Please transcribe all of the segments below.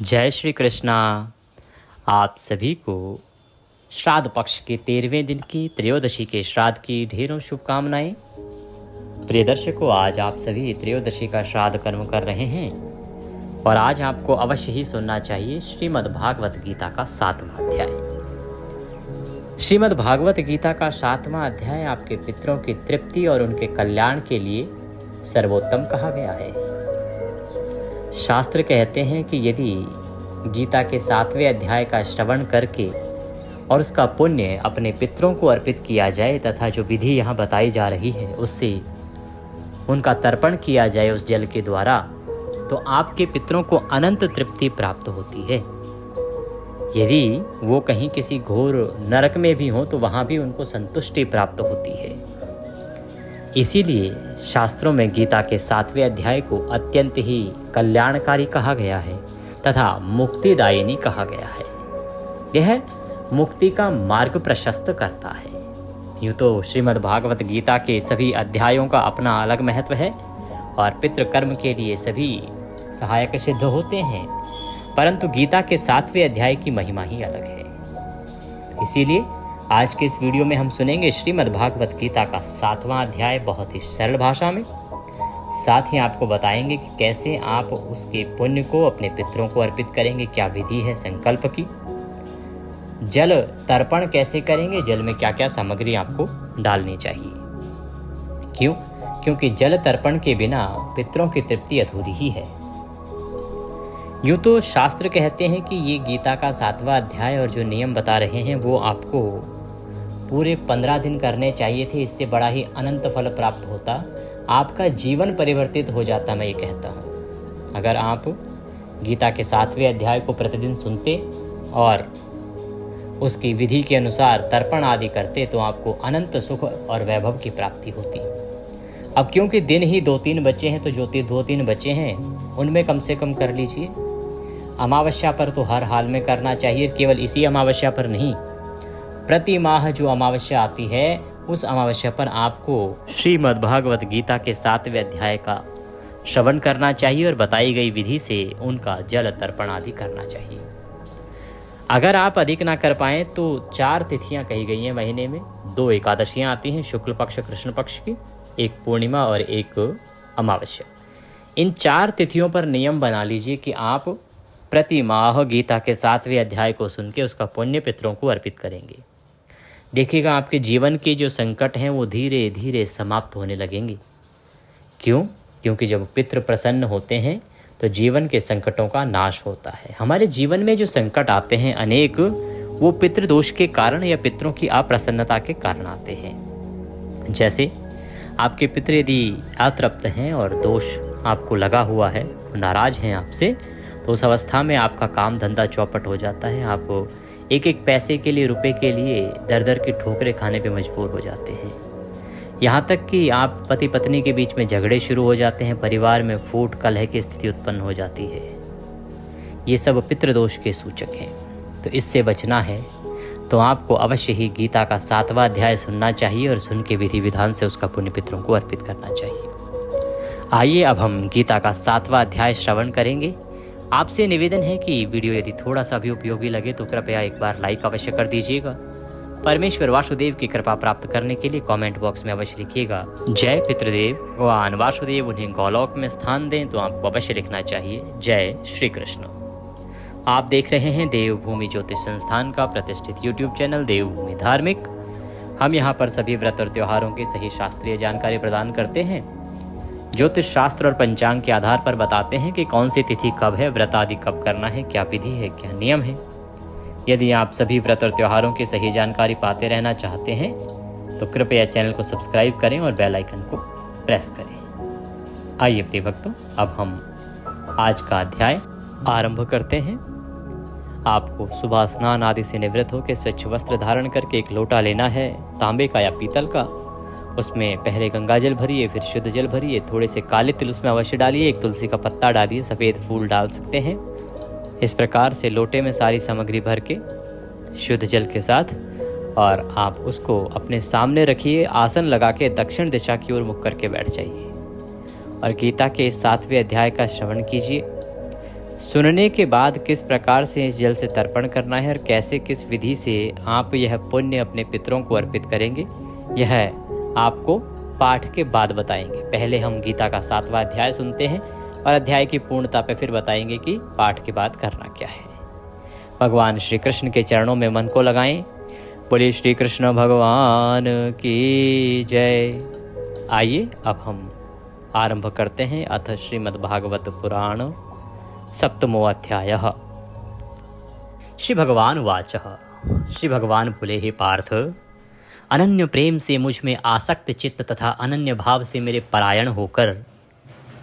जय श्री कृष्णा। आप सभी को श्राद्ध पक्ष के 13वें दिन की त्रयोदशी के श्राद्ध की ढेरों शुभकामनाएं। प्रिय दर्शकों, आज आप सभी त्रयोदशी का श्राद्ध कर्म कर रहे हैं और आज आपको अवश्य ही सुनना चाहिए श्रीमद् भागवत गीता का 7वां अध्याय। श्रीमद् भागवत गीता का 7वां अध्याय आपके पितरों की तृप्ति और उनके कल्याण के लिए सर्वोत्तम कहा गया है। शास्त्र कहते हैं कि यदि गीता के 7वें अध्याय का श्रवण करके और उसका पुण्य अपने पितरों को अर्पित किया जाए तथा जो विधि यहाँ बताई जा रही है उससे उनका तर्पण किया जाए उस जल के द्वारा, तो आपके पितरों को अनंत तृप्ति प्राप्त होती है। यदि वो कहीं किसी घोर नरक में भी हो तो वहाँ भी उनको संतुष्टि प्राप्त होती है। इसीलिए शास्त्रों में गीता के 7वें अध्याय को अत्यंत ही कल्याणकारी कहा गया है तथा मुक्तिदायिनी कहा गया है। यह मुक्ति का मार्ग प्रशस्त करता है। यूँ तो श्रीमद् भागवत गीता के सभी अध्यायों का अपना अलग महत्व है और पितृकर्म के लिए सभी सहायक सिद्ध होते हैं, परंतु गीता के 7वें अध्याय की महिमा ही अलग है। इसीलिए आज के इस वीडियो में हम सुनेंगे श्रीमद् भागवत गीता का 7वां अध्याय बहुत ही सरल भाषा में। साथ ही आपको बताएंगे कि कैसे आप उसके पुण्य को अपने पितरों को अर्पित करेंगे, क्या विधि है संकल्प की, जल तर्पण कैसे करेंगे, जल में क्या क्या सामग्री आपको डालनी चाहिए। क्योंकि जल तर्पण के बिना पितरों की तृप्ति अधूरी ही है। यूँ तो शास्त्र कहते हैं कि ये गीता का 7वां अध्याय और जो नियम बता रहे हैं वो आपको पूरे 15 दिन करने चाहिए थे। इससे बड़ा ही अनंत फल प्राप्त होता, आपका जीवन परिवर्तित हो जाता। मैं ये कहता हूँ, अगर आप गीता के 7वें अध्याय को प्रतिदिन सुनते और उसकी विधि के अनुसार तर्पण आदि करते तो आपको अनंत सुख और वैभव की प्राप्ति होती। अब क्योंकि दिन ही 2-3 बचे हैं तो जो 2-3 बचे हैं उनमें कम से कम कर लीजिए। अमावस्या पर तो हर हाल में करना चाहिए, केवल इसी अमावस्या पर नहीं, प्रति माह जो अमावस्या आती है उस अमावस्या पर आपको श्रीमद् भागवत गीता के 7वें अध्याय का श्रवण करना चाहिए और बताई गई विधि से उनका जल तर्पण आदि करना चाहिए। अगर आप अधिक ना कर पाएं तो 4 तिथियां कही गई हैं महीने में। 2 एकादशियां आती हैं, शुक्ल पक्ष कृष्ण पक्ष की, एक पूर्णिमा और एक अमावस्या। इन 4 तिथियों पर नियम बना लीजिए कि आप प्रति माह गीता के 7वें अध्याय को सुन के उसका पुण्य पितरों को अर्पित करेंगे। देखिएगा आपके जीवन के जो संकट हैं वो धीरे धीरे समाप्त होने लगेंगे। क्योंकि जब पितृ प्रसन्न होते हैं तो जीवन के संकटों का नाश होता है। हमारे जीवन में जो संकट आते हैं अनेक, वो पितृदोष के कारण या पितरों की अप्रसन्नता के कारण आते हैं। जैसे आपके पितृ यदि अतृप्त हैं और दोष आपको लगा हुआ है, नाराज हैं आपसे, तो उस अवस्था में आपका काम धंधा चौपट हो जाता है। आप एक एक पैसे के लिए, रुपए के लिए दर दर की ठोकरें खाने पे मजबूर हो जाते हैं। यहाँ तक कि आप पति पत्नी के बीच में झगड़े शुरू हो जाते हैं, परिवार में फूट कलह की स्थिति उत्पन्न हो जाती है। ये सब पितृदोष के सूचक हैं। तो इससे बचना है तो आपको अवश्य ही गीता का 7वां अध्याय सुनना चाहिए और सुन के विधि विधान से उसका पुण्य पितरों को अर्पित करना चाहिए। आइए अब हम गीता का 7वां अध्याय श्रवण करेंगे। आपसे निवेदन है कि वीडियो यदि थोड़ा सा भी उपयोगी लगे तो कृपया एक बार लाइक अवश्य कर दीजिएगा। परमेश्वर वासुदेव की कृपा प्राप्त करने के लिए कमेंट बॉक्स में अवश्य लिखिएगा, जय पितृदेव, भगवान वासुदेव उन्हें गोलोक में स्थान दें, तो आपको अवश्य लिखना चाहिए जय श्री कृष्ण। आप देख रहे हैं देवभूमि ज्योतिष संस्थान का प्रतिष्ठित यूट्यूब चैनल देवभूमि धार्मिक। हम यहाँ पर सभी व्रत और त्योहारों की सही शास्त्रीय जानकारी प्रदान करते हैं। ज्योतिष शास्त्र और पंचांग के आधार पर बताते हैं कि कौन सी तिथि कब है, व्रत आदि कब करना है, क्या विधि है, क्या नियम है। यदि आप सभी व्रत और त्योहारों की सही जानकारी पाते रहना चाहते हैं तो कृपया चैनल को सब्सक्राइब करें और बेल आइकन को प्रेस करें। आइए प्रिय भक्तों, अब हम आज का अध्याय आरंभ करते हैं। आपको सुबह स्नान आदि से निवृत्त होकर स्वच्छ वस्त्र धारण करके एक लोटा लेना है, तांबे का या पीतल का। उसमें पहले गंगा जल भरिए, फिर शुद्ध जल भरिए, थोड़े से काले तिल उसमें अवश्य डालिए, एक तुलसी का पत्ता डालिए, सफ़ेद फूल डाल सकते हैं। इस प्रकार से लोटे में सारी सामग्री भर के शुद्ध जल के साथ, और आप उसको अपने सामने रखिए। आसन लगा के दक्षिण दिशा की ओर मुख करके बैठ जाइए और गीता के 7वें अध्याय का श्रवण कीजिए। सुनने के बाद किस प्रकार से इस जल से तर्पण करना है और कैसे किस विधि से आप यह पुण्य अपने पितरों को अर्पित करेंगे, यह आपको पाठ के बाद बताएंगे। पहले हम गीता का 7वां अध्याय सुनते हैं और अध्याय की पूर्णता पे फिर बताएंगे कि पाठ के बाद करना क्या है। भगवान श्री कृष्ण के चरणों में मन को लगाएं। बोलिए श्री कृष्ण भगवान की जय। आइए अब हम आरंभ करते हैं। अथ श्रीमद्भागवत पुराण सप्तमो अध्यायः। श्री भगवान वाच। श्री भगवान बोले, हे पार्थ, अनन्य प्रेम से मुझ में आसक्त चित्त तथा अनन्य भाव से मेरे परायण होकर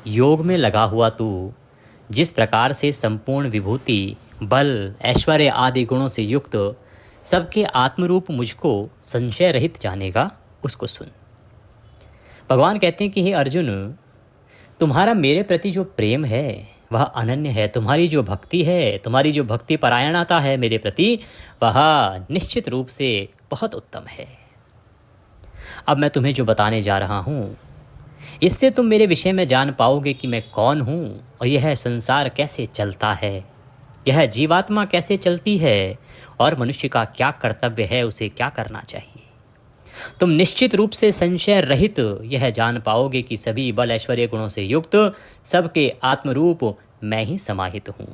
योग में लगा हुआ तू जिस प्रकार से संपूर्ण विभूति, बल, ऐश्वर्य आदि गुणों से युक्त सबके आत्मरूप मुझको संशय रहित जानेगा, उसको सुन। भगवान कहते हैं कि हे अर्जुन, तुम्हारा मेरे प्रति जो प्रेम है वह अनन्य है। तुम्हारी जो भक्ति है, तुम्हारी जो भक्ति परायणता है मेरे प्रति, वह निश्चित रूप से बहुत उत्तम है। अब मैं तुम्हें जो बताने जा रहा हूँ, इससे तुम मेरे विषय में जान पाओगे कि मैं कौन हूँ और यह संसार कैसे चलता है, यह जीवात्मा कैसे चलती है और मनुष्य का क्या कर्तव्य है, उसे क्या करना चाहिए। तुम निश्चित रूप से संशय रहित यह जान पाओगे कि सभी बल, ऐश्वर्य गुणों से युक्त सबके आत्मरूप मैं ही समाहित हूँ।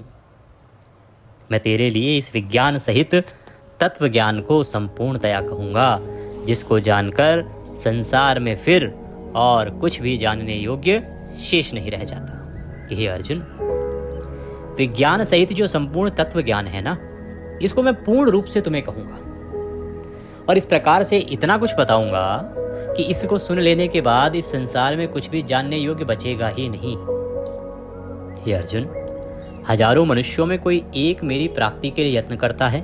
मैं तेरे लिए इस विज्ञान सहित तत्व ज्ञान को संपूर्णतया कहूँगा, जिसको जानकर संसार में फिर और कुछ भी जानने योग्य शेष नहीं रह जाता। कि हे अर्जुन, विज्ञान सहित जो संपूर्ण तत्व ज्ञान है ना, इसको मैं पूर्ण रूप से तुम्हें कहूँगा और इस प्रकार से इतना कुछ बताऊंगा कि इसको सुन लेने के बाद इस संसार में कुछ भी जानने योग्य बचेगा ही नहीं। हे अर्जुन, हजारों मनुष्यों में कोई एक मेरी प्राप्ति के लिए यत्न करता है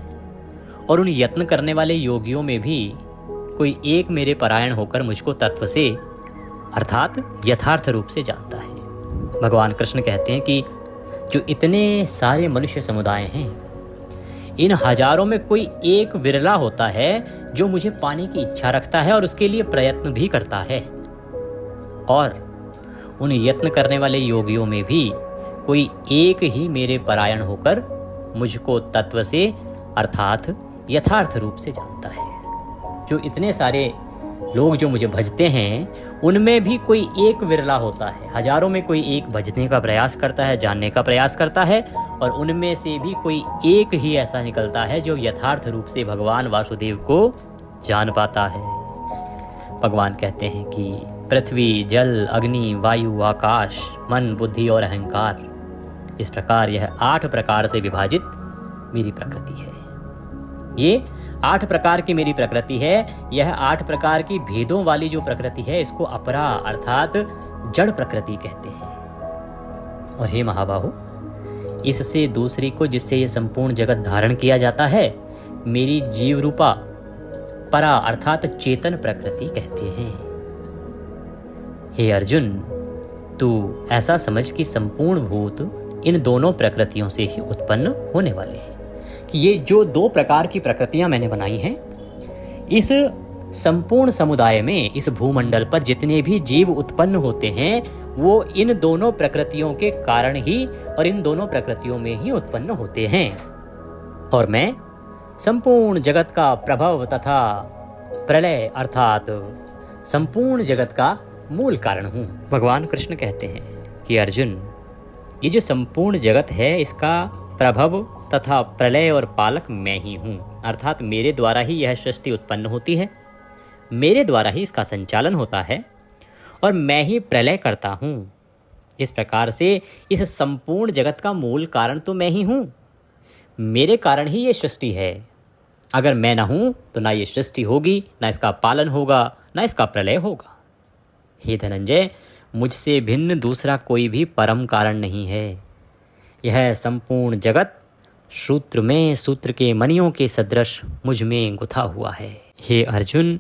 और उन यत्न करने वाले योगियों में भी कोई एक मेरे परायण होकर मुझको तत्व से अर्थात यथार्थ रूप से जानता है। भगवान कृष्ण कहते हैं कि जो इतने सारे मनुष्य समुदाय हैं, इन हजारों में कोई एक विरला होता है जो मुझे पाने की इच्छा रखता है और उसके लिए प्रयत्न भी करता है। और उन यत्न करने वाले योगियों में भी कोई एक ही मेरे परायण होकर मुझको तत्व से अर्थात यथार्थ रूप से जानता है। जो इतने सारे लोग जो मुझे भजते हैं, उनमें भी कोई एक विरला होता है। हजारों में कोई एक भजने का प्रयास करता है, जानने का प्रयास करता है, और उनमें से भी कोई एक ही ऐसा निकलता है जो यथार्थ रूप से भगवान वासुदेव को जान पाता है। भगवान कहते हैं कि पृथ्वी, जल, अग्नि, वायु, आकाश, मन, बुद्धि और अहंकार, इस प्रकार यह 8 प्रकार से विभाजित मेरी प्रकृति है। ये 8 प्रकार की मेरी प्रकृति है। यह 8 प्रकार की भेदों वाली जो प्रकृति है, इसको अपरा अर्थात जड़ प्रकृति कहते हैं। और हे महाबाहु, इससे दूसरी को, जिससे ये संपूर्ण जगत धारण किया जाता है, मेरी जीव रूपा परा अर्थात चेतन प्रकृति कहते हैं। हे अर्जुन, तू ऐसा समझ कि संपूर्ण भूत इन दोनों प्रकृतियों से ही उत्पन्न होने वाले हैं। कि ये जो 2 प्रकार की प्रकृतियां मैंने बनाई हैं, इस संपूर्ण समुदाय में, इस भूमंडल पर जितने भी जीव उत्पन्न होते हैं, वो इन दोनों प्रकृतियों के कारण ही और इन दोनों प्रकृतियों में ही उत्पन्न होते हैं। और मैं संपूर्ण जगत का प्रभव तथा प्रलय अर्थात संपूर्ण जगत का मूल कारण हूँ। भगवान कृष्ण कहते हैं कि अर्जुन, ये जो संपूर्ण जगत है, इसका प्रभव तथा प्रलय और पालक मैं ही हूँ। अर्थात मेरे द्वारा ही यह सृष्टि उत्पन्न होती है, मेरे द्वारा ही इसका संचालन होता है और मैं ही प्रलय करता हूँ। इस प्रकार से इस संपूर्ण जगत का मूल कारण तो मैं ही हूँ। मेरे कारण ही ये सृष्टि है। अगर मैं ना हूँ तो ना ये सृष्टि होगी, ना इसका पालन होगा, ना इसका प्रलय होगा। हे धनंजय, मुझसे भिन्न दूसरा कोई भी परम कारण नहीं है। यह संपूर्ण जगत सूत्र में सूत्र के मणियों के सदृश मुझ में गुथा हुआ है। हे अर्जुन,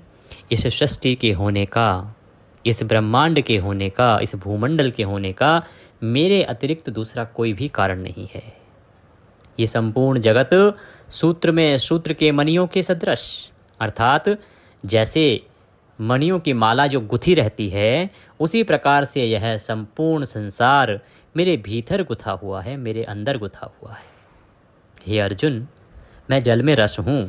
इस सृष्टि के होने का, इस ब्रह्मांड के होने का, इस भूमंडल के होने का मेरे अतिरिक्त दूसरा कोई भी कारण नहीं है। ये संपूर्ण जगत सूत्र में सूत्र के मणियों के सदृश अर्थात जैसे मणियों की माला जो गुथी रहती है, उसी प्रकार से यह संपूर्ण संसार मेरे भीतर गुथा हुआ है, मेरे अंदर गुथा हुआ है। हे अर्जुन, मैं जल में रस हूँ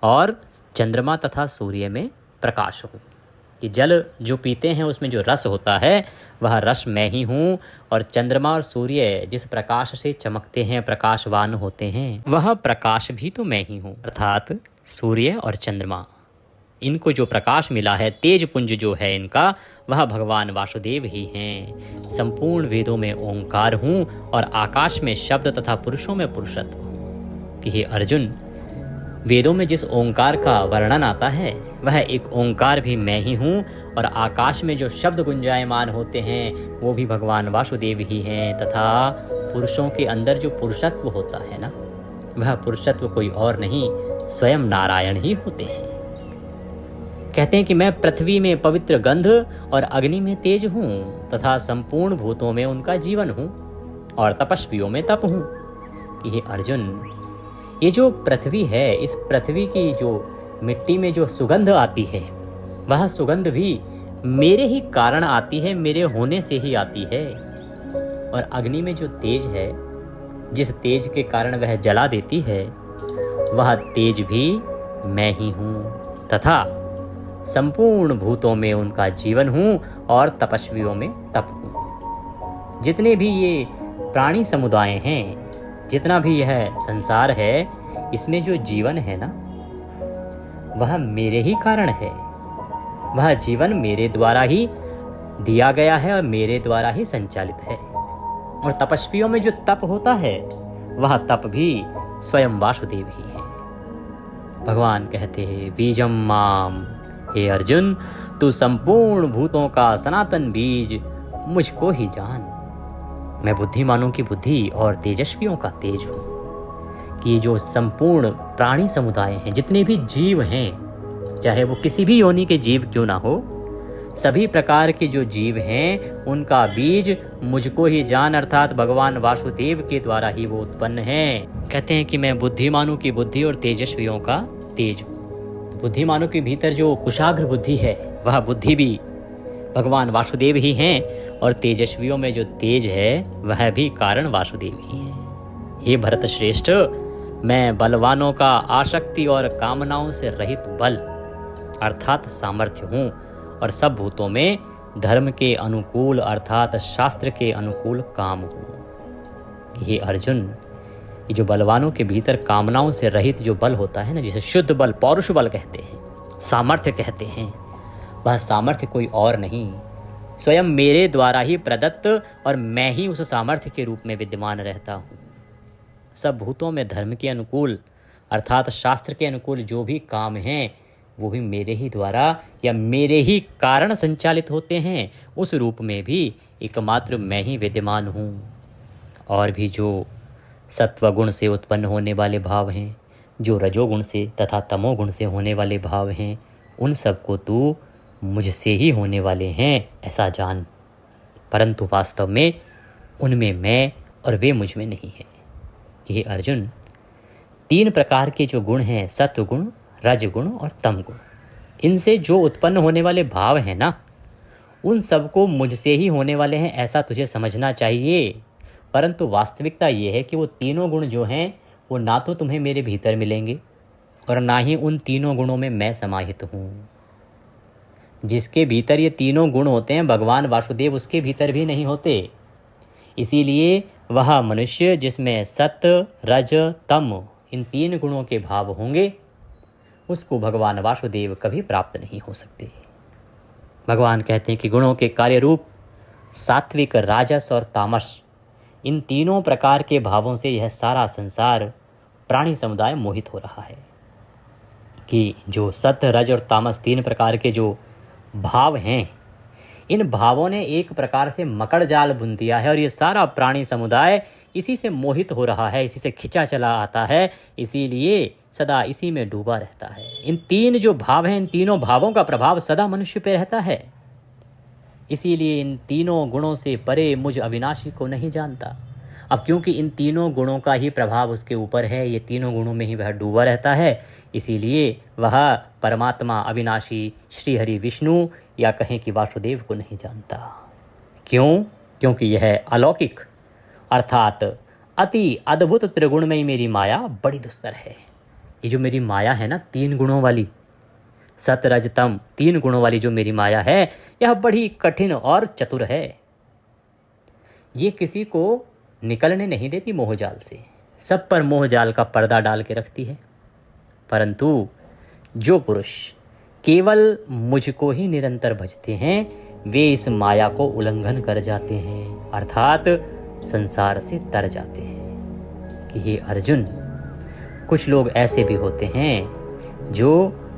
और चंद्रमा तथा सूर्य में प्रकाश हूँ। कि जल जो पीते हैं उसमें जो रस होता है वह रस मैं ही हूँ, और चंद्रमा और सूर्य जिस प्रकाश से चमकते हैं, प्रकाशवान होते हैं, वह प्रकाश भी तो मैं ही हूँ। अर्थात सूर्य और चंद्रमा, इनको जो प्रकाश मिला है, तेज पुंज जो है इनका, वह भगवान वासुदेव ही हैं। संपूर्ण वेदों में ओंकार हूँ और आकाश में शब्द तथा पुरुषों में पुरुषत्व। कि हे अर्जुन, वेदों में जिस ओंकार का वर्णन आता है वह एक ओंकार भी मैं ही हूँ, और आकाश में जो शब्द गुंजायमान होते हैं वो भी भगवान वासुदेव ही हैं, तथा पुरुषों के अंदर जो पुरुषत्व होता है ना, वह पुरुषत्व कोई और नहीं, स्वयं नारायण ही होते हैं। कहते हैं कि मैं पृथ्वी में पवित्र गंध और अग्नि में तेज हूँ, तथा संपूर्ण भूतों में उनका जीवन हूँ, और तपस्वियों में तप हूँ। कि हे अर्जुन, ये जो पृथ्वी है, इस पृथ्वी की जो मिट्टी में जो सुगंध आती है, वह सुगंध भी मेरे ही कारण आती है, मेरे होने से ही आती है। और अग्नि में जो तेज है, जिस तेज के कारण वह जला देती है, वह तेज भी मैं ही हूँ, तथा संपूर्ण भूतों में उनका जीवन हूँ, और तपस्वियों में तप हूँ। जितने भी ये प्राणी समुदाय हैं, जितना भी यह संसार है, इसमें जो जीवन है ना, वह मेरे ही कारण है। वह जीवन मेरे द्वारा ही दिया गया है और मेरे द्वारा ही संचालित है। और तपस्वियों में जो तप होता है, वह तप भी स्वयं वासुदेव ही है। भगवान कहते हैं, बीजम माम, हे अर्जुन, तू संपूर्ण भूतों का सनातन बीज मुझको ही जान। मैं बुद्धिमानों की बुद्धि और तेजस्वियों का तेज हूँ। कि जो संपूर्ण प्राणी समुदाय हैं, जितने भी जीव हैं, चाहे वो किसी भी योनि के जीव क्यों ना हो, सभी प्रकार के जो जीव हैं उनका बीज मुझको ही जान, अर्थात भगवान वासुदेव के द्वारा ही वो उत्पन्न हैं। कहते हैं कि मैं बुद्धिमानों की बुद्धि और तेजस्वियों का तेज हूँ। बुद्धिमानों के भीतर जो कुशाग्र बुद्धि है, वह बुद्धि भी भगवान वासुदेव ही हैं, और तेजस्वियों में जो तेज है वह भी कारण वासुदेव ही है। हे भरत श्रेष्ठ, मैं बलवानों का आसक्ति और कामनाओं से रहित बल अर्थात सामर्थ्य हूँ, और सब भूतों में धर्म के अनुकूल अर्थात शास्त्र के अनुकूल काम हूँ। ये अर्जुन, ये जो बलवानों के भीतर कामनाओं से रहित जो बल होता है ना, जिसे शुद्ध बल, पौरुष बल कहते हैं, सामर्थ्य कहते हैं, वह सामर्थ्य कोई और नहीं, स्वयं मेरे द्वारा ही प्रदत्त, और मैं ही उस सामर्थ्य के रूप में विद्यमान रहता हूँ। सब भूतों में धर्म के अनुकूल अर्थात शास्त्र के अनुकूल जो भी काम हैं, वो भी मेरे ही द्वारा या मेरे ही कारण संचालित होते हैं। उस रूप में भी एकमात्र मैं ही विद्यमान हूँ। और भी जो सत्वगुण से उत्पन्न होने वाले भाव हैं, जो रजोगुण से तथा तमोगुण से होने वाले भाव हैं, उन सबको तू मुझसे ही होने वाले हैं ऐसा जान, परंतु वास्तव में उनमें मैं और वे मुझ में नहीं है। कि अर्जुन, 3 प्रकार के जो गुण हैं, सत्वगुण, रजगुण और तमगुण, इनसे जो उत्पन्न होने वाले भाव हैं ना, उन सबको मुझसे ही होने वाले हैं ऐसा तुझे समझना चाहिए। परंतु वास्तविकता ये है कि वो तीनों गुण जो हैं वो ना तो तुम्हें मेरे भीतर मिलेंगे और ना ही उन तीनों गुणों में मैं समाहित हूँ। जिसके भीतर ये तीनों गुण होते हैं, भगवान वासुदेव उसके भीतर भी नहीं होते। इसीलिए वह मनुष्य जिसमें सत्य, रज, तम इन 3 गुणों के भाव होंगे, उसको भगवान वासुदेव कभी प्राप्त नहीं हो सकते। भगवान कहते हैं कि गुणों के कार्य रूप सात्विक, राजस और तामस, इन तीनों प्रकार के भावों से यह सारा संसार प्राणी समुदाय मोहित हो रहा है। कि जो सत्य, रज और तामस 3 प्रकार के जो भाव हैं, इन भावों ने एक प्रकार से मकड़ जाल बुन दिया है और ये सारा प्राणी समुदाय इसी से मोहित हो रहा है, इसी से खिंचा चला आता है, इसीलिए सदा इसी में डूबा रहता है। इन 3 जो भाव हैं, इन तीनों भावों का प्रभाव सदा मनुष्य पे रहता है। इसीलिए इन तीनों गुणों से परे मुझ अविनाशी को नहीं जानता। अब क्योंकि इन तीनों गुणों का ही प्रभाव उसके ऊपर है, ये तीनों गुणों में ही वह डूबा रहता है, इसीलिए वह परमात्मा अविनाशी श्री हरि विष्णु या कहें कि वासुदेव को नहीं जानता। क्यों? क्योंकि यह अलौकिक अर्थात अति अद्भुत त्रिगुणमयी मेरी माया बड़ी दुस्तर है। ये जो मेरी माया है ना, 3 गुणों वाली, सत रज तम 3 गुणों वाली जो मेरी माया है, यह बड़ी कठिन और चतुर है। ये किसी को निकलने नहीं देती मोहजाल से, सब पर मोहजाल का पर्दा डाल के रखती है। परंतु जो पुरुष केवल मुझको ही निरंतर भजते हैं, वे इस माया को उल्लंघन कर जाते हैं, अर्थात संसार से तर जाते हैं। कि हे अर्जुन, कुछ लोग ऐसे भी होते हैं जो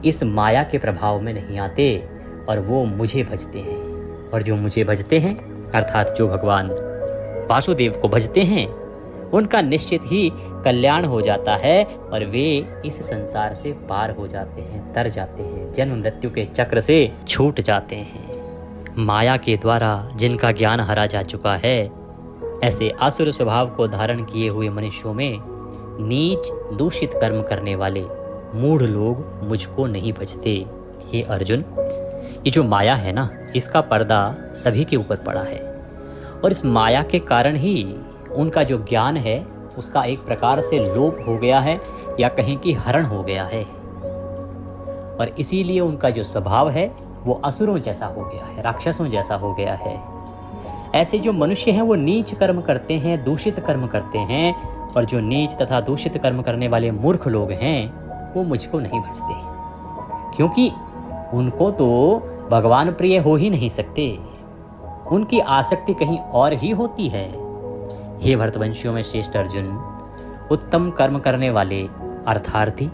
इस माया के प्रभाव में नहीं आते और वो मुझे भजते हैं, और जो मुझे भजते हैं अर्थात जो भगवान वासुदेव को भजते हैं, उनका निश्चित ही कल्याण हो जाता है और वे इस संसार से पार हो जाते हैं, तर जाते हैं, जन्म मृत्यु के चक्र से छूट जाते हैं। माया के द्वारा जिनका ज्ञान हरा जा चुका है, ऐसे आसुर स्वभाव को धारण किए हुए मनुष्यों में नीच दूषित कर्म करने वाले मूढ़ लोग मुझको नहीं भजते। हे अर्जुन, ये जो माया है ना, इसका पर्दा सभी के ऊपर पड़ा है, और इस माया के कारण ही उनका जो ज्ञान है उसका एक प्रकार से लोप हो गया है, या कहें कि हरण हो गया है, और इसीलिए उनका जो स्वभाव है वो असुरों जैसा हो गया है, राक्षसों जैसा हो गया है। ऐसे जो मनुष्य हैं वो नीच कर्म करते हैं, दूषित कर्म करते हैं, और जो नीच तथा दूषित कर्म करने वाले मूर्ख लोग हैं वो मुझको नहीं भजते, क्योंकि उनको तो भगवान प्रिय हो ही नहीं सकते, उनकी आसक्ति कहीं और ही होती है। हे भरतवंशियों में श्रेष्ठ अर्जुन, उत्तम कर्म करने वाले अर्थार्थी,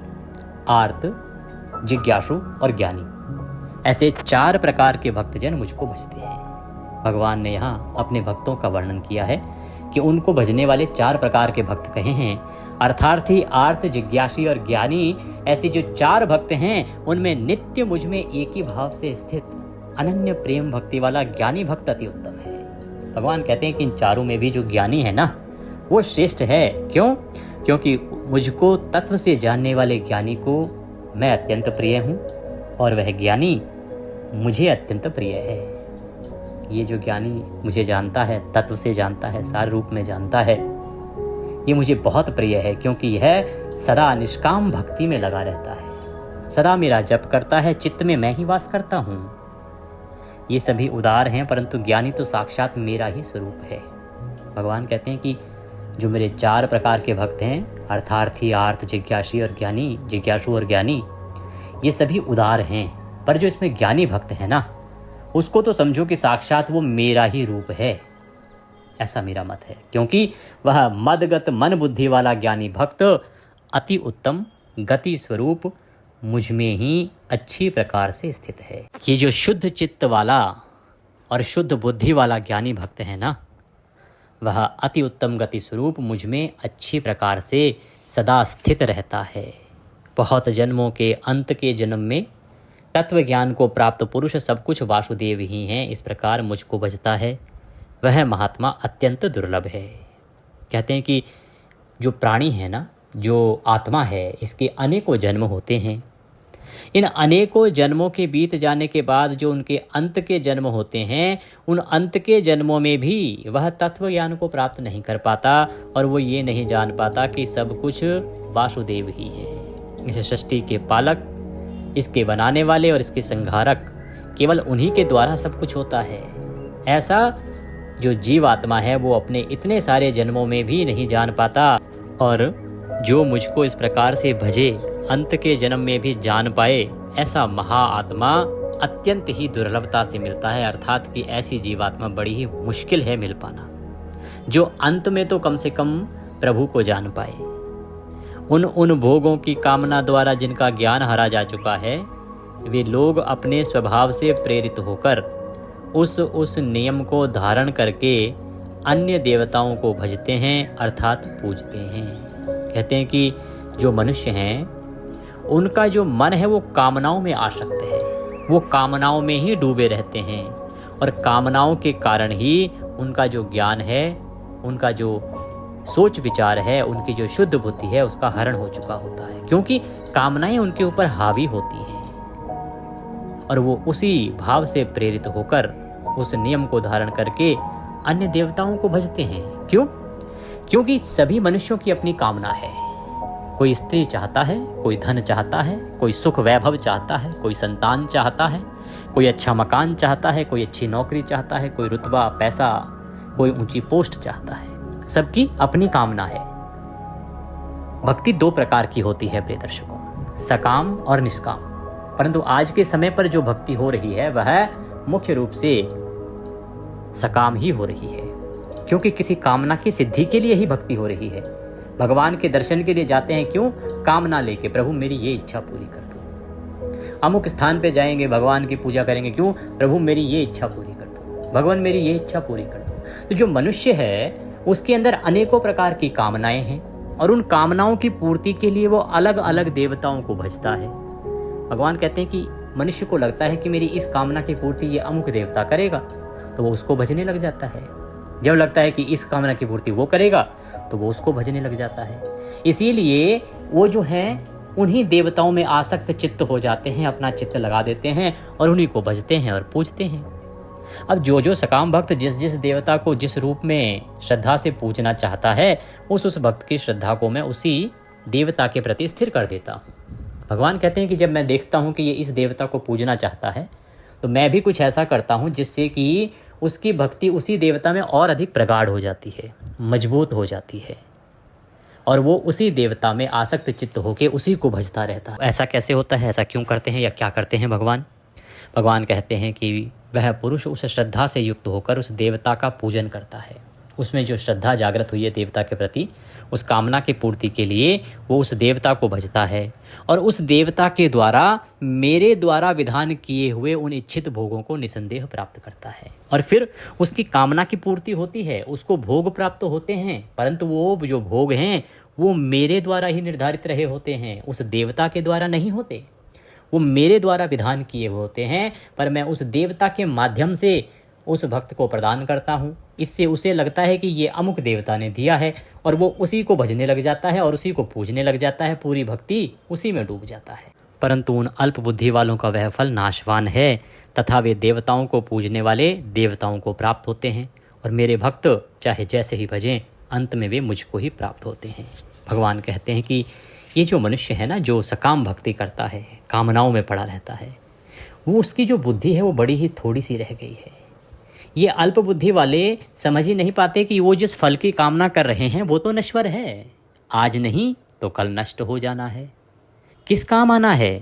आर्त, जिज्ञासु और ज्ञानी, ऐसे 4 प्रकार के भक्तजन मुझको भजते हैं। भगवान ने यहाँ अपने भक्तों का वर्णन किया है कि उनको भजने वाले 4 प्रकार के भक्त कहे हैं। अर्थार्थी, आर्त, जिज्ञासी और ज्ञानी, ऐसे जो 4 भक्त हैं, उनमें नित्य मुझ में एक ही भाव से स्थित अनन्य प्रेम भक्ति वाला ज्ञानी भक्त अति उत्तम है। भगवान कहते हैं कि इन चारों में भी जो ज्ञानी है ना, वो श्रेष्ठ है। क्यों? क्योंकि मुझको तत्व से जानने वाले ज्ञानी को मैं अत्यंत प्रिय हूँ, और वह ज्ञानी मुझे अत्यंत प्रिय है। ये जो ज्ञानी मुझे जानता है, तत्व से जानता है, सार रूप में जानता है, ये मुझे बहुत प्रिय है, क्योंकि यह सदा निष्काम भक्ति में लगा रहता है, सदा मेरा जप करता है, चित्त में मैं ही वास करता हूँ। ये सभी उदार हैं, परंतु ज्ञानी तो साक्षात मेरा ही स्वरूप है। भगवान कहते हैं कि जो मेरे 4 प्रकार के भक्त हैं, अर्थार्थी, आर्त, जिज्ञासी और ज्ञानी, जिज्ञासु और ज्ञानी, ये सभी उदार हैं, पर जो इसमें ज्ञानी भक्त है ना, उसको तो समझो कि साक्षात वो मेरा ही रूप है, ऐसा मेरा मत है। क्योंकि वह मदगत मन बुद्धि वाला ज्ञानी भक्त अति उत्तम गति स्वरूप मुझ में ही अच्छी प्रकार से स्थित है। ये जो शुद्ध चित्त वाला और शुद्ध बुद्धि वाला ज्ञानी भक्त है ना, वह अति उत्तम गति स्वरूप मुझ में अच्छी प्रकार से सदा स्थित रहता है। बहुत जन्मों के अंत के जन्म में तत्व ज्ञान को प्राप्त पुरुष सब कुछ वासुदेव ही हैं, इस प्रकार मुझको भजता है, वह महात्मा अत्यंत दुर्लभ है। कहते हैं कि जो प्राणी है ना, जो आत्मा है, इसके अनेकों जन्म होते हैं। इन अनेकों जन्मों के बीत जाने के बाद जो उनके अंत के जन्म होते हैं, उन अंत के जन्मों में भी वह तत्व ज्ञान को प्राप्त नहीं कर पाता, और वो ये नहीं जान पाता कि सब कुछ वासुदेव ही है। इस सृष्टि के पालक, इसके बनाने वाले और इसके संहारक केवल उन्हीं के द्वारा सब कुछ होता है। ऐसा जो जीव आत्मा है वो अपने इतने सारे जन्मों में भी नहीं जान पाता, और जो मुझको इस प्रकार से भजे, अंत के जन्म में भी जान पाए, ऐसा महाआत्मा अत्यंत ही दुर्लभता से मिलता है। अर्थात कि ऐसी जीवात्मा बड़ी ही मुश्किल है मिल पाना, जो अंत में तो कम से कम प्रभु को जान पाए। उन भोगों की कामना द्वारा जिनका ज्ञान हरा जा चुका है, वे लोग अपने स्वभाव से प्रेरित होकर उस नियम को धारण करके अन्य देवताओं को भजते हैं, अर्थात पूजते हैं। कहते हैं कि जो मनुष्य हैं, उनका जो मन है वो कामनाओं में आसक्त है, वो कामनाओं में ही डूबे रहते हैं, और कामनाओं के कारण ही उनका जो ज्ञान है, उनका जो सोच विचार है, उनकी जो शुद्ध बुद्धि है, उसका हरण हो चुका होता है, क्योंकि कामनाएं उनके ऊपर हावी होती हैं, और वो उसी भाव से प्रेरित होकर उस नियम को धारण करके अन्य देवताओं को भजते हैं। क्यों? क्योंकि सभी मनुष्यों की अपनी कामना है। कोई स्त्री चाहता है, कोई धन चाहता है, कोई सुख वैभव चाहता है, कोई संतान चाहता है, कोई अच्छा मकान चाहता है, कोई अच्छी नौकरी चाहता है, कोई रुतबा, पैसा, कोई ऊंची पोस्ट चाहता है। सबकी अपनी कामना है। भक्ति दो प्रकार की होती है प्रिय दर्शकों, सकाम और निष्काम। परंतु आज के समय पर जो भक्ति हो रही है वह मुख्य रूप से सकाम ही हो रही है, क्योंकि किसी कामना की सिद्धि के लिए ही भक्ति हो रही है। भगवान के दर्शन के लिए जाते हैं, क्यों? कामना लेके, प्रभु मेरी ये इच्छा पूरी कर दो। अमुक स्थान पे जाएंगे, भगवान की पूजा करेंगे, क्यों? प्रभु मेरी ये इच्छा पूरी कर दो, भगवान मेरी ये इच्छा पूरी कर दो। तो जो मनुष्य है उसके अंदर अनेकों प्रकार की कामनाएं हैं और उन कामनाओं की पूर्ति के लिए वो अलग अलग देवताओं को भजता है। भगवान कहते हैं कि मनुष्य को लगता है कि मेरी इस कामना की पूर्ति ये अमुक देवता करेगा, तो वो उसको भजने लग जाता है। जब लगता है कि इस कामना की पूर्ति वो करेगा, तो वो उसको भजने लग जाता है। इसीलिए वो जो है उन्हीं देवताओं में आसक्त चित्त हो जाते हैं, अपना चित्त लगा देते हैं और उन्हीं को भजते हैं और पूजते हैं। अब जो सकाम भक्त जिस जिस देवता को जिस रूप में श्रद्धा से पूजना चाहता है, उस भक्त की श्रद्धा को मैं उसी देवता के प्रति स्थिर कर देता हूँ। भगवान कहते हैं कि जब मैं देखता हूँ कि ये इस देवता को पूजना चाहता है, तो मैं भी कुछ ऐसा करता हूँ जिससे कि उसकी भक्ति उसी देवता में और अधिक प्रगाढ़ हो जाती है, मजबूत हो जाती है और वो उसी देवता में आसक्त चित्त होकर उसी को भजता रहता है। ऐसा कैसे होता है, ऐसा क्यों करते हैं या क्या करते हैं भगवान? भगवान कहते हैं कि वह पुरुष उस श्रद्धा से युक्त होकर उस देवता का पूजन करता है। उसमें जो श्रद्धा जागृत हुई है देवता के प्रति, उस कामना की पूर्ति के लिए वो उस देवता को भजता है और उस देवता के द्वारा मेरे द्वारा विधान किए हुए उन इच्छित भोगों को निसंदेह प्राप्त करता है। और फिर उसकी कामना की पूर्ति होती है, उसको भोग प्राप्त होते हैं, परंतु वो जो भोग हैं वो मेरे द्वारा ही निर्धारित रहे होते हैं, उस देवता के द्वारा नहीं होते। वो मेरे द्वारा विधान किए होते हैं, पर मैं उस देवता के माध्यम से उस भक्त को प्रदान करता हूँ। इससे उसे लगता है कि ये अमुक देवता ने दिया है और वो उसी को भजने लग जाता है और उसी को पूजने लग जाता है, पूरी भक्ति उसी में डूब जाता है। परंतु उन अल्प बुद्धि वालों का वह फल नाशवान है तथा वे देवताओं को पूजने वाले देवताओं को प्राप्त होते हैं और मेरे भक्त चाहे जैसे ही भजें, अंत में वे मुझको ही प्राप्त होते हैं। भगवान कहते हैं कि ये जो मनुष्य है ना, जो सकाम भक्ति करता है, कामनाओं में पड़ा रहता है, वो उसकी जो बुद्धि है वो बड़ी ही थोड़ी सी रह गई है। ये अल्प बुद्धि वाले समझ ही नहीं पाते कि वो जिस फल की कामना कर रहे हैं वो तो नश्वर है, आज नहीं तो कल नष्ट हो जाना है, किस काम आना है।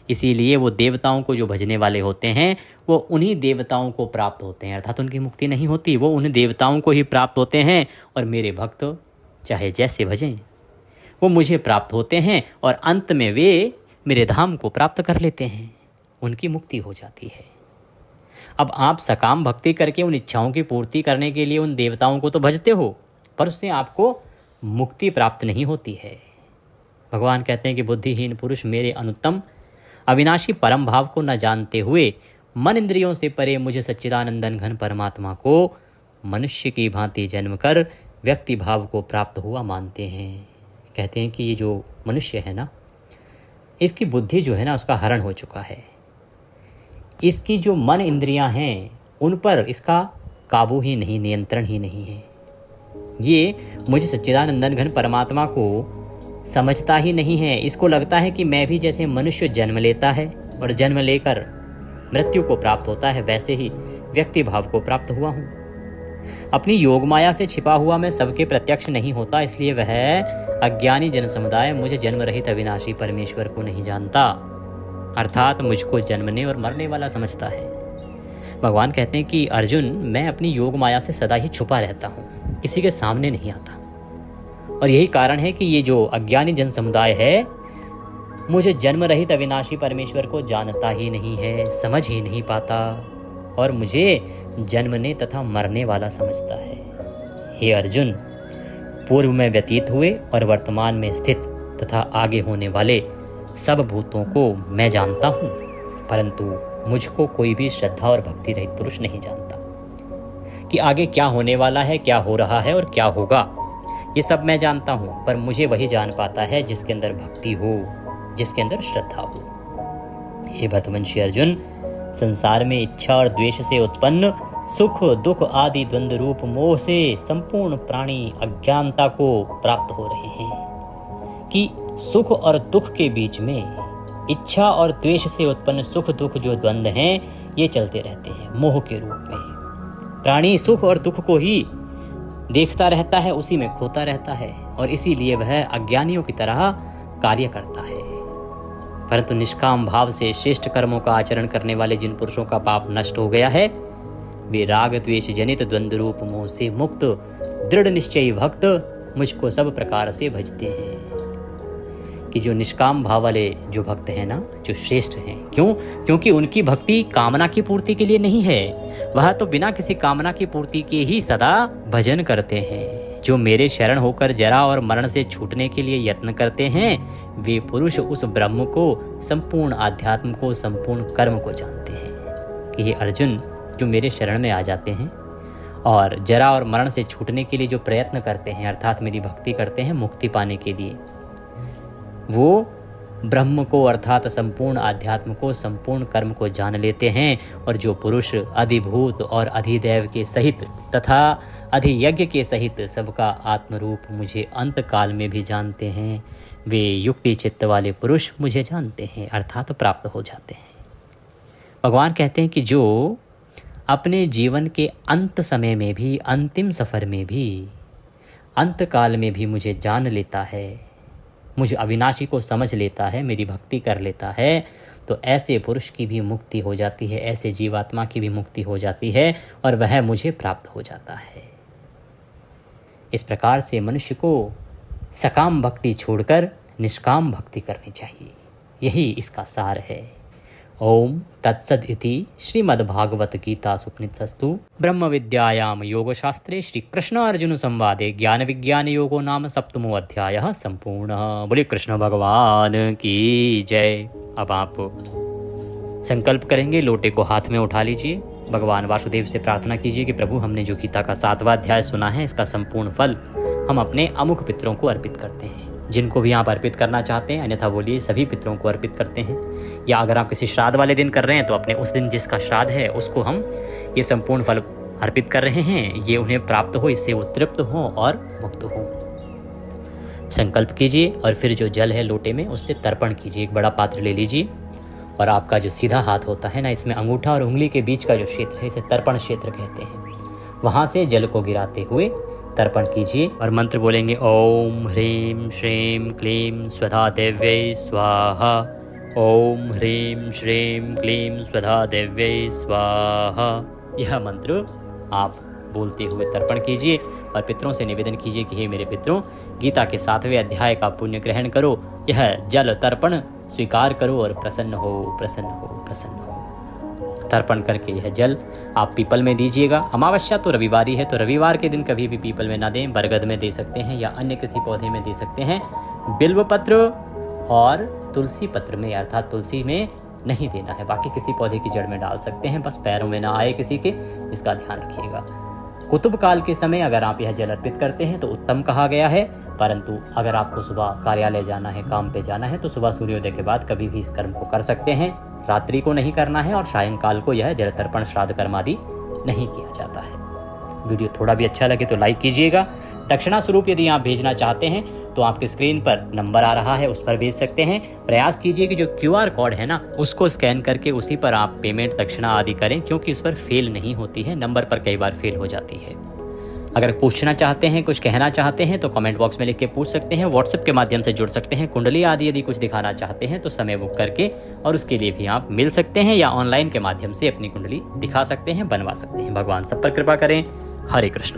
इसीलिए वो देवताओं को जो भजने वाले होते हैं वो उन्हीं देवताओं को प्राप्त होते हैं, अर्थात उनकी मुक्ति नहीं होती, वो उन देवताओं को ही प्राप्त होते हैं और मेरे भक्त चाहे जैसे भजें वो मुझे प्राप्त होते हैं और अंत में वे मेरे धाम को प्राप्त कर लेते हैं, उनकी मुक्ति हो जाती है। अब आप सकाम भक्ति करके उन इच्छाओं की पूर्ति करने के लिए उन देवताओं को तो भजते हो, पर उससे आपको मुक्ति प्राप्त नहीं होती है। भगवान कहते हैं कि बुद्धिहीन पुरुष मेरे अनुत्तम अविनाशी परम भाव को न जानते हुए मन इंद्रियों से परे मुझे सच्चिदानंदन घन परमात्मा को मनुष्य की भांति जन्म कर व्यक्ति भाव को प्राप्त हुआ मानते हैं। कहते हैं कि ये जो मनुष्य है ना, इसकी बुद्धि जो है ना उसका हरण हो चुका है, इसकी जो मन इंद्रियां हैं उन पर इसका काबू ही नहीं, नियंत्रण ही नहीं है। ये मुझे सच्चिदानंदन घन परमात्मा को समझता ही नहीं है। इसको लगता है कि मैं भी जैसे मनुष्य जन्म लेता है और जन्म लेकर मृत्यु को प्राप्त होता है, वैसे ही व्यक्ति भाव को प्राप्त हुआ हूँ। अपनी योग माया से छिपा हुआ मैं सबके प्रत्यक्ष नहीं होता, इसलिए वह अज्ञानी जन समुदाय मुझे जन्म रहित अविनाशी परमेश्वर को नहीं जानता, अर्थात मुझको जन्मने और मरने वाला समझता है। भगवान कहते हैं कि अर्जुन, मैं अपनी योग माया से सदा ही छुपा रहता हूँ, किसी के सामने नहीं आता, और यही कारण है कि ये जो अज्ञानी जन समुदाय है मुझे जन्म रहित अविनाशी परमेश्वर को जानता ही नहीं है, समझ ही नहीं पाता और मुझे जन्मने तथा मरने वाला समझता है। हे अर्जुन, पूर्व में व्यतीत हुए और वर्तमान में स्थित तथा आगे होने वाले सब भूतों को मैं जानता हूँ, परंतु मुझको कोई भी श्रद्धा और भक्ति रहित पुरुष नहीं जानता कि आगे क्या होने वाला है, क्या हो रहा है और क्या होगा। ये सब मैं जानता हूँ, पर मुझे वही जान पाता है जिसके अंदर भक्ति हो, जिसके अंदर श्रद्धा हो। हे भरतवंशी अर्जुन, संसार में इच्छा और द्वेष से उत्पन्न सुख दुख आदि द्वंद्व रूप मोह से संपूर्ण प्राणी अज्ञानता को प्राप्त हो रहे हैं कि सुख और दुख के बीच में इच्छा और द्वेष से उत्पन्न सुख दुख जो द्वंद्व हैं ये चलते रहते हैं मोह के रूप में। प्राणी सुख और दुख को ही देखता रहता है, उसी में खोता रहता है और इसीलिए वह अज्ञानियों की तरह कार्य करता है। परंतु निष्काम भाव से श्रेष्ठ कर्मों का आचरण करने वाले जिन पुरुषों का पाप नष्ट हो गया है वे राग द्वेष जनित द्वंद्व रूप मोह से मुक्त दृढ़ निश्चयी भक्त मुझको सब प्रकार से भजते हैं। कि जो निष्काम भाव वाले जो भक्त हैं ना, जो श्रेष्ठ हैं, क्योंकि उनकी भक्ति कामना की पूर्ति के लिए नहीं है, वह तो बिना किसी कामना की पूर्ति के ही सदा भजन करते हैं। जो मेरे शरण होकर जरा और मरण से छूटने के लिए यत्न करते हैं वे पुरुष उस ब्रह्म को, संपूर्ण आध्यात्म को, संपूर्ण कर्म को जानते हैं। कि हे अर्जुन, जो मेरे शरण में आ जाते हैं और जरा और मरण से छूटने के लिए जो प्रयत्न करते हैं अर्थात मेरी भक्ति करते हैं मुक्ति पाने के लिए, वो ब्रह्म को अर्थात संपूर्ण आध्यात्म को, संपूर्ण कर्म को जान लेते हैं। और जो पुरुष अधिभूत और अधिदैव के सहित तथा अधियज्ञ के सहित सबका आत्मरूप मुझे अंत काल में भी जानते हैं वे युक्ति चित्त वाले पुरुष मुझे जानते हैं अर्थात प्राप्त हो जाते हैं। भगवान कहते हैं कि जो अपने जीवन के अंत समय में भी, अंतिम सफ़र में भी, अंत काल में भी मुझे जान लेता है, मुझे अविनाशी को समझ लेता है, मेरी भक्ति कर लेता है, तो ऐसे पुरुष की भी मुक्ति हो जाती है, ऐसे जीवात्मा की भी मुक्ति हो जाती है और वह मुझे प्राप्त हो जाता है। इस प्रकार से मनुष्य को सकाम भक्ति छोड़कर निष्काम भक्ति करनी चाहिए। यही इसका सार है। ओम तत्सद इति श्रीमद्भागवत गीता उपनिषत्सु ब्रह्म विद्यायाम योगशास्त्रे श्री कृष्ण अर्जुन संवादे ज्ञान विज्ञान योगो नाम सप्तमो अध्यायः संपूर्णः। बोले कृष्ण भगवान की जय। अब आप संकल्प करेंगे, लोटे को हाथ में उठा लीजिए, भगवान वासुदेव से प्रार्थना कीजिए कि प्रभु हमने जो गीता का 7वां अध्याय सुना है इसका संपूर्ण फल हम अपने अमुक पितरों को अर्पित करते हैं। जिनको भी आप अर्पित करना चाहते हैं, अन्यथा बोलिए सभी पितरों को अर्पित करते हैं। या अगर आप किसी श्राद्ध वाले दिन कर रहे हैं तो अपने उस दिन जिसका श्राद्ध है उसको हम ये संपूर्ण फल अर्पित कर रहे हैं, ये उन्हें प्राप्त हो, इससे वो तृप्त हो और मुक्त हो। संकल्प कीजिए और फिर जो जल है लोटे में उससे तर्पण कीजिए। एक बड़ा पात्र ले लीजिए और आपका जो सीधा हाथ होता है ना, इसमें अंगूठा और उंगली के बीच का जो क्षेत्र है इसे तर्पण क्षेत्र कहते हैं। वहाँ से जल को गिराते हुए तर्पण कीजिए और मंत्र बोलेंगे ओम ह्रीं श्रीं क्लीं स्वधा देव्यै स्वाहा। ओम ह्रीं श्रीं क्लीं स्वधा देव्यै स्वाहा। यह मंत्र आप बोलते हुए तर्पण कीजिए और पितरों से निवेदन कीजिए कि हे मेरे पितरों, गीता के 7वें अध्याय का पुण्य ग्रहण करो, यह जल तर्पण स्वीकार करो और प्रसन्न हो, प्रसन्न हो, प्रसन्न हो। तर्पण करके यह जल आप पीपल में दीजिएगा। अमावस्या तो रविवार ही है, तो रविवार के दिन कभी भी पीपल में ना दें, बरगद में दे सकते हैं या अन्य किसी पौधे में दे सकते हैं। बिल्व पत्र और तुलसी पत्र में अर्थात तुलसी में नहीं देना है, बाकी किसी पौधे की जड़ में डाल सकते हैं, बस पैरों में ना आए किसी के, इसका ध्यान रखिएगा। कुतुब काल के समय अगर आप यह जल अर्पित करते हैं तो उत्तम कहा गया है, परंतु अगर आपको सुबह कार्यालय जाना है, काम पे जाना है, तो सुबह सूर्योदय के बाद कभी भी इस कर्म को कर सकते हैं। रात्रि को नहीं करना है और सायंकाल को यह जल तर्पण श्राद्ध कर्म आदि नहीं किया जाता है। वीडियो थोड़ा भी अच्छा लगे तो लाइक कीजिएगा। दक्षिणा स्वरूप यदि आप भेजना चाहते हैं तो आपके स्क्रीन पर नंबर आ रहा है, उस पर भेज सकते हैं। प्रयास कीजिए कि जो QR कोड है ना उसको स्कैन करके उसी पर आप पेमेंट दक्षिणा आदि करें, क्योंकि इस पर फेल नहीं होती है, नंबर पर कई बार फेल हो जाती है। अगर पूछना चाहते हैं, कुछ कहना चाहते हैं तो कमेंट बॉक्स में लिख के पूछ सकते हैं। व्हाट्सएप के माध्यम से जुड़ सकते हैं। कुंडली आदि यदि कुछ दिखाना चाहते हैं तो समय बुक करके और उसके लिए भी आप मिल सकते हैं या ऑनलाइन के माध्यम से अपनी कुंडली दिखा सकते हैं, बनवा सकते हैं। भगवान सब पर कृपा करें। हरे कृष्ण।